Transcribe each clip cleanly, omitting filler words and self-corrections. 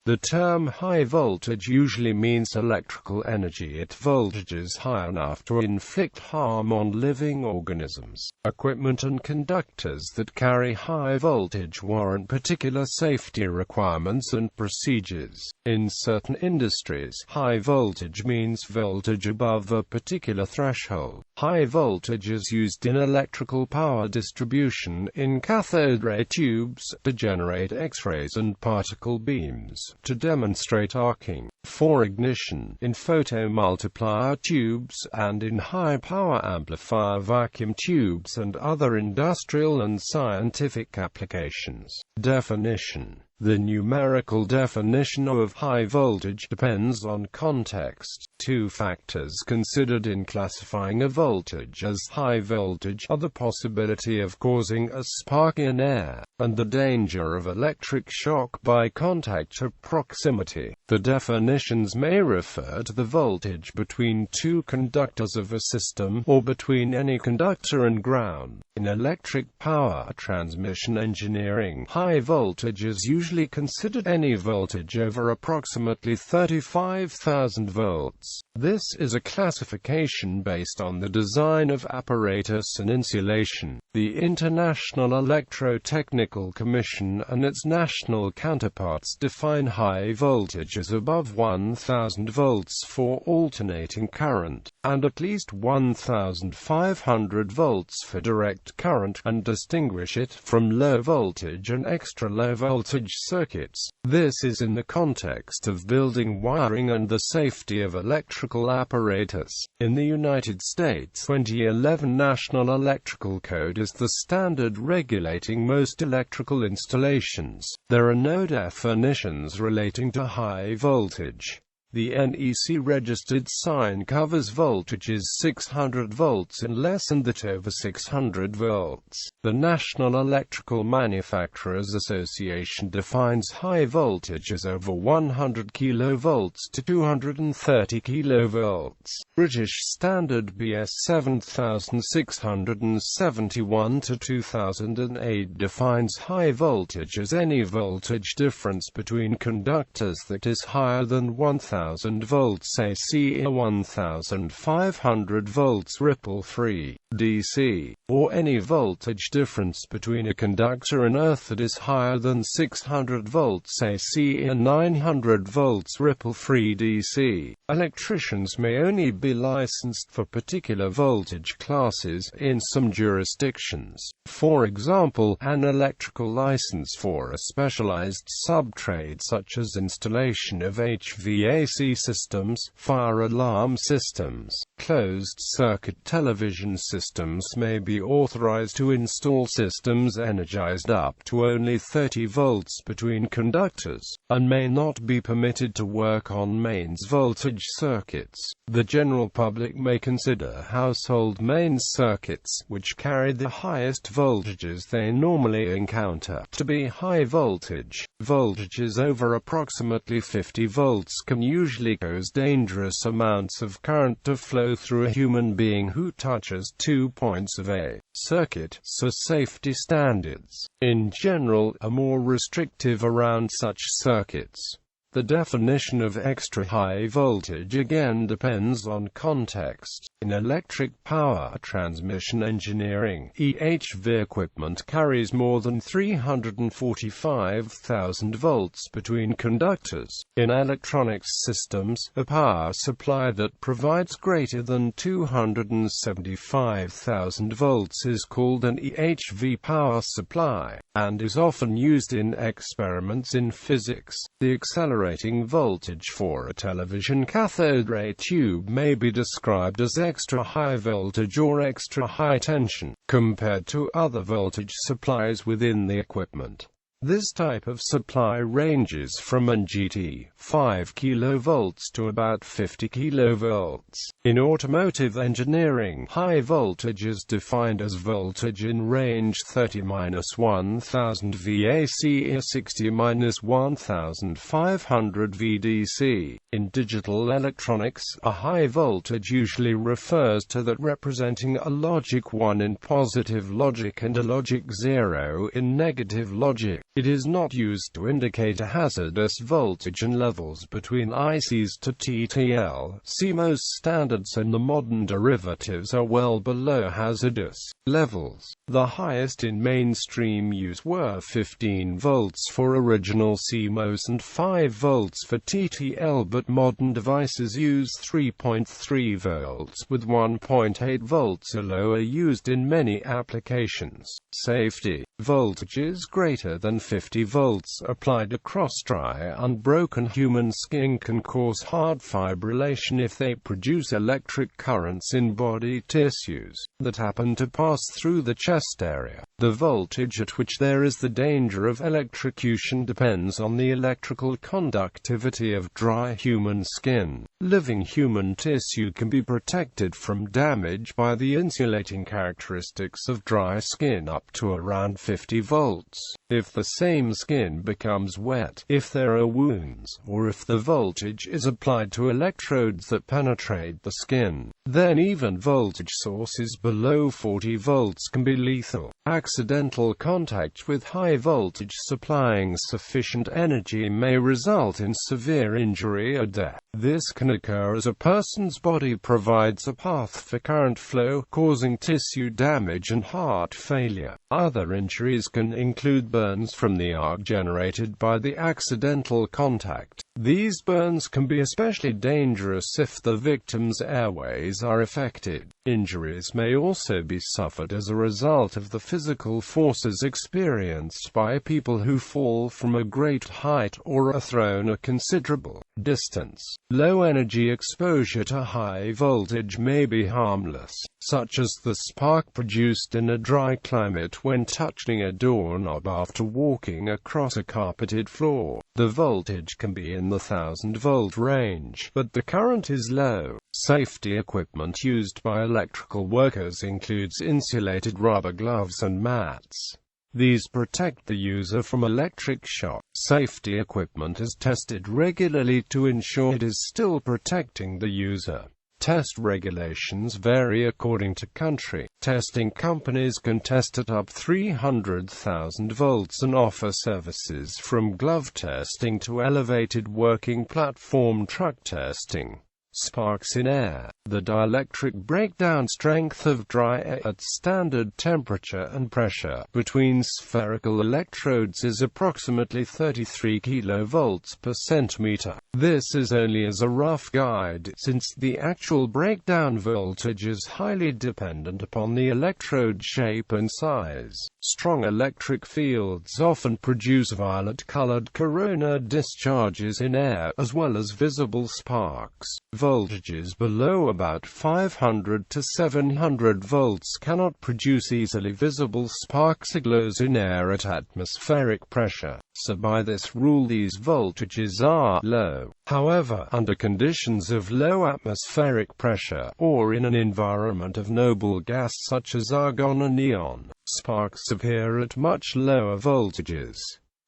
The term high voltage usually means electrical energy at voltages high enough to inflict harm on living organisms. Equipment and conductors that carry high voltage warrant particular safety requirements and procedures. In certain industries, high voltage means voltage above a particular threshold. High voltage is used in electrical power distribution, in cathode ray tubes, to generate X-rays and particle beams, to demonstrate arcing, for ignition, in photomultiplier tubes, and in high-power amplifier vacuum tubes and other industrial and scientific applications. Definition. The numerical definition of high voltage depends on context. Two factors considered in classifying a voltage as high voltage are the possibility of causing a spark in air, and the danger of electric shock by contact or proximity. The definitions may refer to the voltage between two conductors of a system, or between any conductor and ground. In electric power transmission engineering, high voltage is usually considered any voltage over approximately 35,000 volts. This is a classification based on the design of apparatus and insulation. The International Electrotechnical Commission and its national counterparts define high voltage as above 1,000 volts for alternating current, and at least 1,500 volts for direct current, and distinguish it from low voltage and extra low voltage circuits. This is in the context of building wiring and the safety of electrical apparatus. In the United States, 2011 National Electrical Code is the standard regulating most electrical installations. There are no definitions relating to high voltage. The NEC registered sign covers voltages 600 volts and less, and that over 600 volts. The National Electrical Manufacturers Association defines high voltage as over 100 kV to 230 kV. British Standard BS 7671 to 2008 defines high voltage as any voltage difference between conductors that is higher than 1000 volts AC or 1500 volts ripple-free DC, or any voltage difference between a conductor and earth that is higher than 600 volts AC or 900 volts ripple-free DC. Electricians may only be licensed for particular voltage classes in some jurisdictions. For example, an electrical license for a specialized subtrade such as installation of HVAC systems, fire alarm systems, closed-circuit television systems may be authorized to install systems energized up to only 30 volts between conductors, and may not be permitted to work on mains voltage circuits. The general public may consider household mains circuits, which carry the highest voltages they normally encounter, to be high voltage. Voltages over approximately 50 volts can usually cause dangerous amounts of current to flow through a human being who touches 2 points of a circuit, so safety standards, in general, are more restrictive around such circuits. The definition of extra high voltage again depends on context. In electric power transmission engineering, EHV equipment carries more than 345,000 volts between conductors. In electronics systems, a power supply that provides greater than 275,000 volts is called an EHV power supply, and is often used in experiments in physics. The accelerating voltage for a television cathode ray tube may be described as extra high voltage or extra high tension, compared to other voltage supplies within the equipment. This type of supply ranges from NGT 5 kV to about 50 kV. In automotive engineering, high voltage is defined as voltage in range 30-1000 VAC or 60-1500 VDC. In digital electronics, a high voltage usually refers to that representing a logic 1 in positive logic and a logic 0 in negative logic. It is not used to indicate a hazardous voltage, and levels between ICs to TTL, CMOS standards and the modern derivatives are well below hazardous levels. The highest in mainstream use were 15 volts for original CMOS and 5 volts for TTL, but modern devices use 3.3 volts with 1.8 volts or lower used in many applications. Safety. Voltages greater than 50 volts applied across dry, unbroken human skin can cause heart fibrillation if they produce electric currents in body tissues that happen to pass through the chest area. The voltage at which there is the danger of electrocution depends on the electrical conductivity of dry human skin. Living human tissue can be protected from damage by the insulating characteristics of dry skin up to around 50 volts. If the same skin becomes wet, if there are wounds, or if the voltage is applied to electrodes that penetrate the skin, then even voltage sources below 40 volts can be lethal. Accidental contact with high voltage supplying sufficient energy may result in severe injury or death. This can occur as a person's body provides a path for current flow, causing tissue damage and heart failure. Other injuries can include burns from the arc generated by the accidental contact. These burns can be especially dangerous if the victim's airways are affected. Injuries may also be suffered as a result of the physical forces experienced by people who fall from a great height or are thrown a considerable distance. Low energy exposure to high voltage may be harmless, such as the spark produced in a dry climate when touching a doorknob after walking across a carpeted floor. The voltage can be in the 1000-volt range, but the current is low. Safety equipment used by electrical workers includes insulated rubber gloves and mats. These protect the user from electric shock. Safety equipment is tested regularly to ensure it is still protecting the user. Test regulations vary according to country. Testing companies can test at up 300,000 volts and offer services from glove testing to elevated working platform truck testing. Sparks in air. The dielectric breakdown strength of dry air at standard temperature and pressure between spherical electrodes is approximately 33 kV per centimeter. This is only as a rough guide, since the actual breakdown voltage is highly dependent upon the electrode shape and size. Strong electric fields often produce violet-colored corona discharges in air, as well as visible sparks. Voltages below about 500 to 700 volts cannot produce easily visible sparks or glows in air at atmospheric pressure, so by this rule these voltages are low. However, under conditions of low atmospheric pressure, or in an environment of noble gas such as argon or neon, sparks appear at much lower voltages.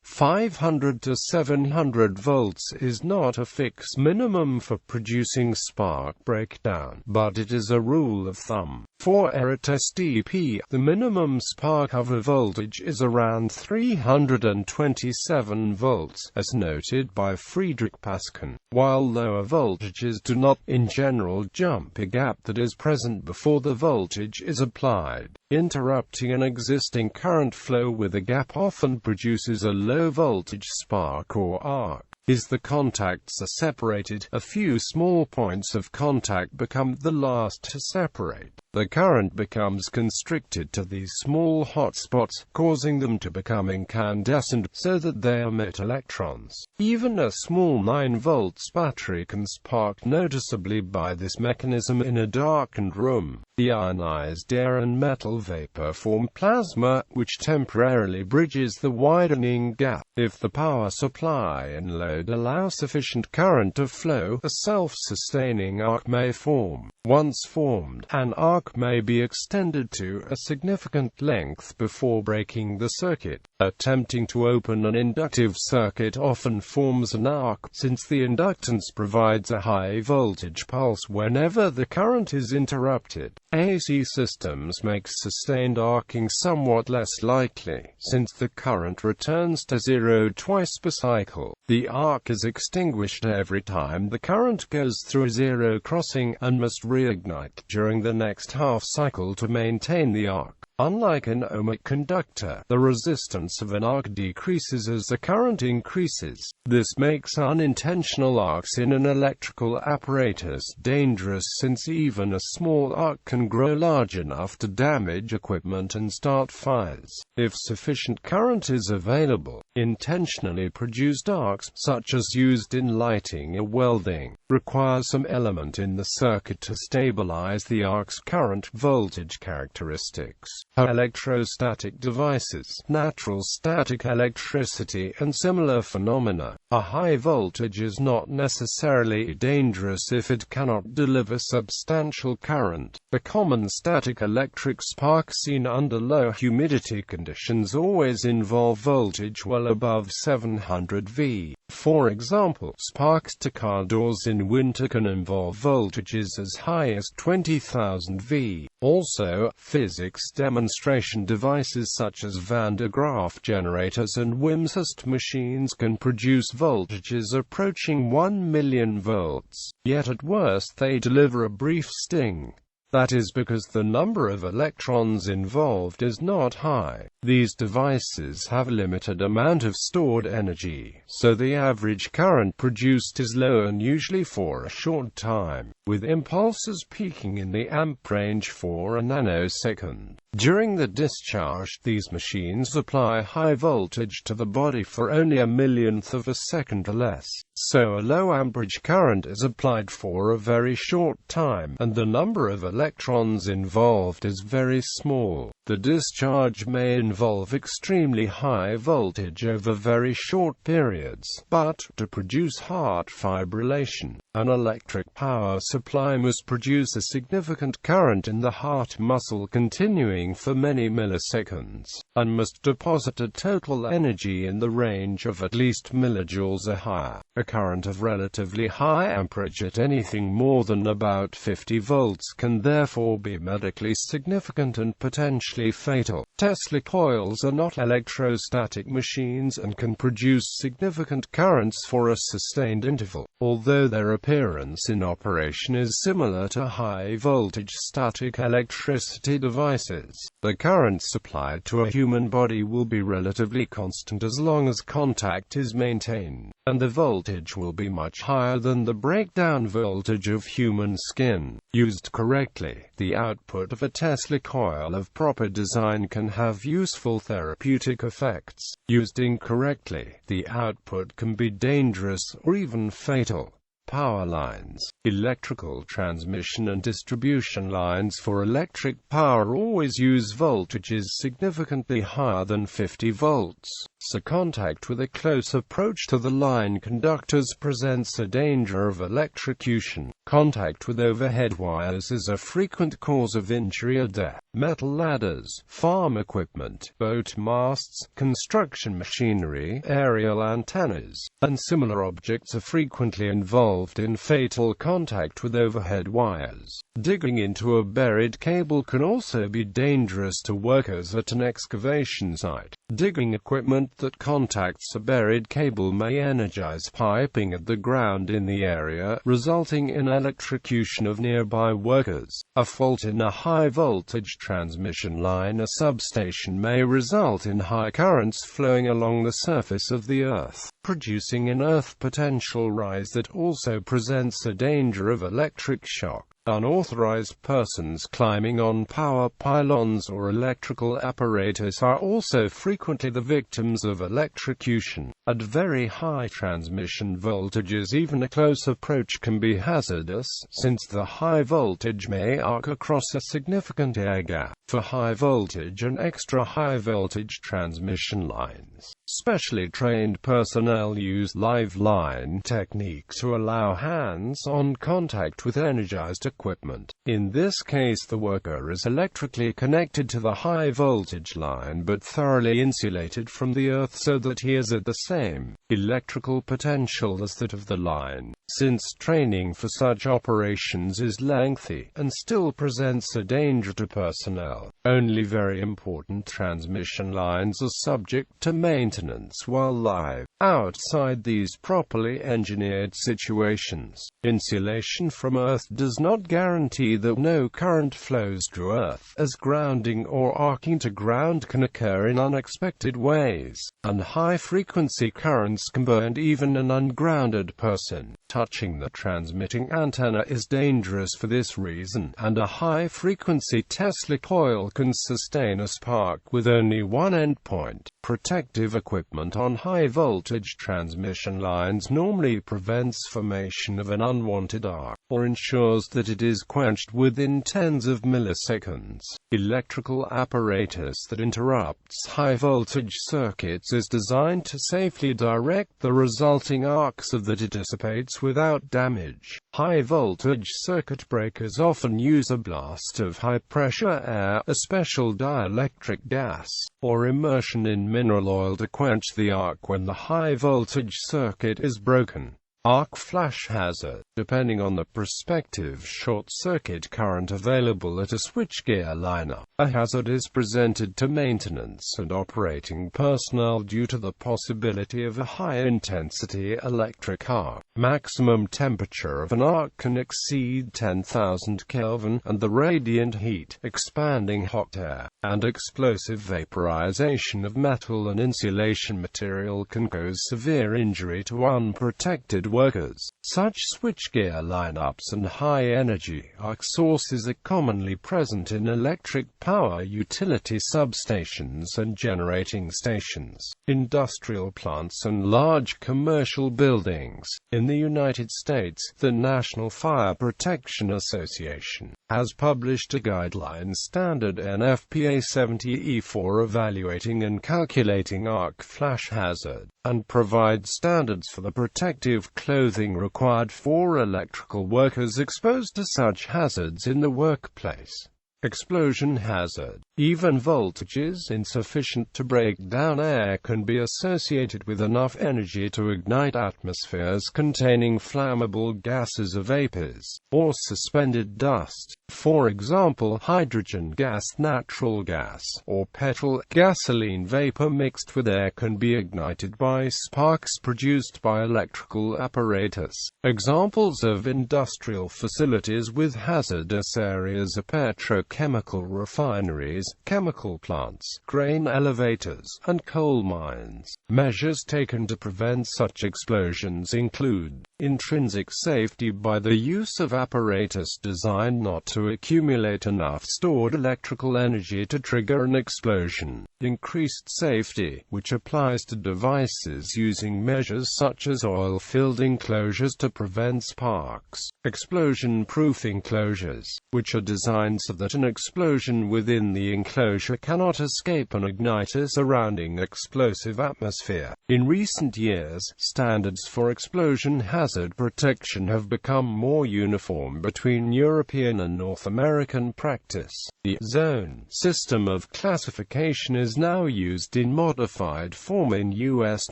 500 to 700 volts is not a fixed minimum for producing spark breakdown, but it is a rule of thumb. For RTSTP, the minimum spark cover voltage is around 327 volts, as noted by Friedrich Paskin, while lower voltages do not, in general, jump a gap that is present before the voltage is applied. Interrupting an existing current flow with a gap often produces a low-voltage spark or arc. As the contacts are separated, a few small points of contact become the last to separate. The current becomes constricted to these small hot spots, causing them to become incandescent, so that they emit electrons. Even a small 9 volts battery can spark noticeably by this mechanism in a darkened room. The ionized air and metal vapor form plasma, which temporarily bridges the widening gap. If the power supply and load allow sufficient current to flow, a self-sustaining arc may form. Once formed, an arc arc may be extended to a significant length before breaking the circuit. Attempting to open an inductive circuit often forms an arc, since the inductance provides a high-voltage pulse whenever the current is interrupted. AC systems make sustained arcing somewhat less likely, since the current returns to zero twice per cycle. The arc is extinguished every time the current goes through a zero crossing, and must reignite during the next half cycle to maintain the arc. Unlike an ohmic conductor, the resistance of an arc decreases as the current increases. This makes unintentional arcs in an electrical apparatus dangerous, since even a small arc can grow large enough to damage equipment and start fires. If sufficient current is available, intentionally produced arcs, such as used in lighting or welding, require some element in the circuit to stabilize the arc's current voltage characteristics. Electrostatic devices, natural static electricity, and similar phenomena. A high voltage is not necessarily dangerous if it cannot deliver substantial current. The common static electric spark seen under low humidity conditions always involve voltage well above 700 V. For example, sparks to car doors in winter can involve voltages as high as 20,000 V. Also, physics demonstration devices such as Van de Graaff generators and Wimshurst machines can produce voltages approaching 1 million volts. Yet at worst they deliver a brief sting. That is because the number of electrons involved is not high. These devices have a limited amount of stored energy, so the average current produced is low and usually for a short time, with impulses peaking in the amp range for a nanosecond. During the discharge, these machines apply high voltage to the body for only a millionth of a second or less. So a low amperage current is applied for a very short time, and the number of electrons involved is very small. The discharge may involve extremely high voltage over very short periods, but, to produce heart fibrillation, an electric power supply must produce a significant current in the heart muscle continuing for many milliseconds, and must deposit a total energy in the range of at least millijoules or higher. A current of relatively high amperage at anything more than about 50 volts can therefore be medically significant and potentially fatal. Tesla coils are not electrostatic machines and can produce significant currents for a sustained interval, although their appearance in operation is similar to high-voltage static electricity devices. The current supplied to a human body will be relatively constant as long as contact is maintained, and the voltage will be much higher than the breakdown voltage of human skin. Used correctly, the output of a Tesla coil of proper design can have useful therapeutic effects. Used incorrectly, the output can be dangerous or even fatal. Power lines. Electrical transmission and distribution lines for electric power always use voltages significantly higher than 50 volts, so contact with a close approach to the line conductors presents a danger of electrocution. Contact with overhead wires is a frequent cause of injury or death. Metal ladders, farm equipment, boat masts, construction machinery, aerial antennas, and similar objects are frequently involved in fatal contact with overhead wires. Digging into a buried cable can also be dangerous to workers at an excavation site. Digging equipment that contacts a buried cable may energize piping at the ground in the area, resulting in electrocution of nearby workers. A fault in a high-voltage transmission line or substation may result in high currents flowing along the surface of the Earth, producing an earth potential rise that also presents a danger of electric shock. Unauthorized persons climbing on power pylons or electrical apparatus are also frequently the victims of electrocution. At very high transmission voltages, even a close approach can be hazardous, since the high voltage may arc across a significant air gap. For high voltage and extra high voltage transmission lines, specially trained personnel use live line technique to allow hands-on contact with energized equipment. In this case, the worker is electrically connected to the high voltage line but thoroughly insulated from the earth so that he is at the same electrical potential as that of the line. Since training for such operations is lengthy and still presents a danger to personnel, only very important transmission lines are subject to maintenance while live. Outside these properly engineered situations, insulation from Earth does not guarantee that no current flows through Earth, as grounding or arcing to ground can occur in unexpected ways, and high-frequency currents can burn even an ungrounded person. Touching the transmitting antenna is dangerous for this reason, and a high-frequency Tesla coil can sustain a spark with only one endpoint. Protective equipment on high-voltage transmission lines normally prevents formation of an unwanted arc, or ensures that it is quenched within tens of milliseconds. Electrical apparatus that interrupts high-voltage circuits is designed to safely direct the resulting arc so that it dissipates without damage. High-voltage circuit breakers often use a blast of high-pressure air, a special dielectric gas, or immersion in mineral oil to quench the arc when the high-voltage circuit is broken. Arc flash hazard. Depending on the prospective short-circuit current available at a switchgear lineup, a hazard is presented to maintenance and operating personnel due to the possibility of a high-intensity electric arc. Maximum temperature of an arc can exceed 10,000 Kelvin, and the radiant heat, expanding hot air, and explosive vaporization of metal and insulation material can cause severe injury to unprotected workers. Such switchgear lineups and high-energy arc sources are commonly present in electric power utility substations and generating stations, industrial plants and large commercial buildings. In the United States, the National Fire Protection Association has published a guideline standard NFPA 70E for evaluating and calculating arc flash hazard, and provides standards for the protective clothing required for electrical workers exposed to such hazards in the workplace. Explosion hazard. Even voltages insufficient to break down air can be associated with enough energy to ignite atmospheres containing flammable gases or vapors, or suspended dust. For example, hydrogen gas, natural gas, or petrol, gasoline vapor mixed with air can be ignited by sparks produced by electrical apparatus. Examples of industrial facilities with hazardous areas are petrochemical refineries, chemical plants, grain elevators, and coal mines. Measures taken to prevent such explosions include intrinsic safety by the use of apparatus designed not to accumulate enough stored electrical energy to trigger an explosion. Increased safety, which applies to devices using measures such as oil-filled enclosures to prevent sparks. Explosion-proof enclosures, which are designed so that an explosion within the enclosure cannot escape and ignite a surrounding explosive atmosphere. In recent years, standards for explosion hazard protection have become more uniform between European and North American practice. The zone system of classification is now used in modified form in U.S.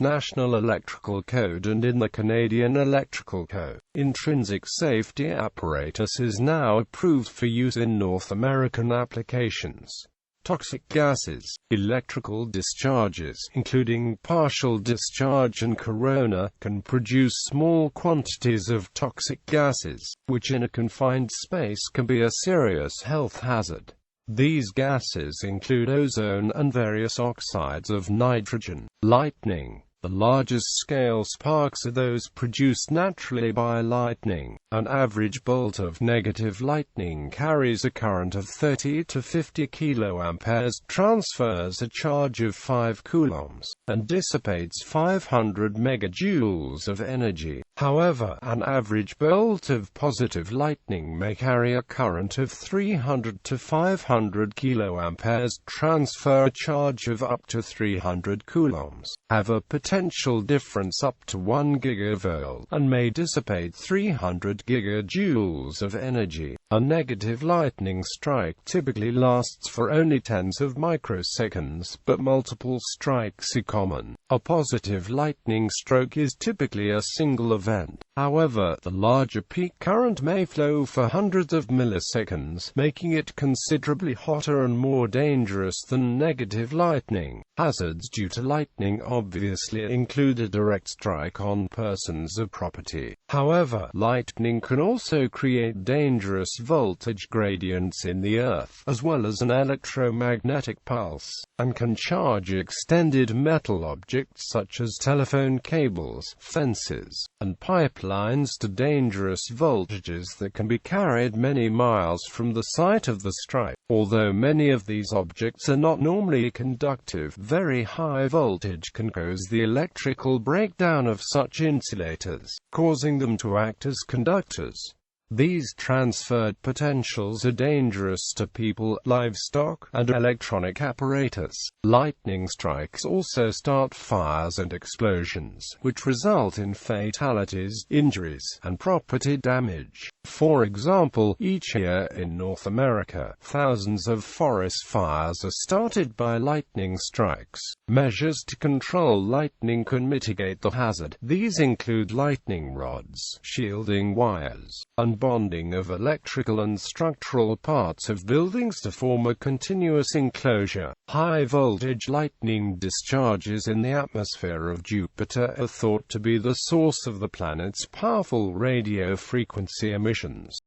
National Electrical Code and in the Canadian Electrical Code. Intrinsic safety apparatus is now approved for use in North American applications. Toxic gases. Electrical discharges, including partial discharge and corona, can produce small quantities of toxic gases, which in a confined space can be a serious health hazard. These gases include ozone and various oxides of nitrogen. Lightning. The largest scale sparks are those produced naturally by lightning. An average bolt of negative lightning carries a current of 30 to 50 kA, transfers a charge of 5 coulombs, and dissipates 500 megajoules of energy. However, an average bolt of positive lightning may carry a current of 300 to 500 kA, transfer a charge of up to 300 coulombs, have a potential difference up to 1 gigavolt, and may dissipate 300 gigajoules of energy. A negative lightning strike typically lasts for only tens of microseconds, but multiple strikes are common. A positive lightning stroke is typically a single event. However, the larger peak current may flow for hundreds of milliseconds, making it considerably hotter and more dangerous than negative lightning. Hazards due to lightning obviously include a direct strike on persons or property. However, lightning can also create dangerous voltage gradients in the Earth, as well as an electromagnetic pulse, and can charge extended metal objects such as telephone cables, fences, and pipelines to dangerous voltages that can be carried many miles from the site of the strike. Although many of these objects are not normally conductive, very high voltage can cause the electrical breakdown of such insulators, causing them to act as conductors. These transferred potentials are dangerous to people, livestock, and electronic apparatus. Lightning strikes also start fires and explosions, which result in fatalities, injuries, and property damage. For example, each year in North America, thousands of forest fires are started by lightning strikes. Measures to control lightning can mitigate the hazard. These include lightning rods, shielding wires, and bonding of electrical and structural parts of buildings to form a continuous enclosure. High-voltage lightning discharges in the atmosphere of Jupiter are thought to be the source of the planet's powerful radio frequency emissions.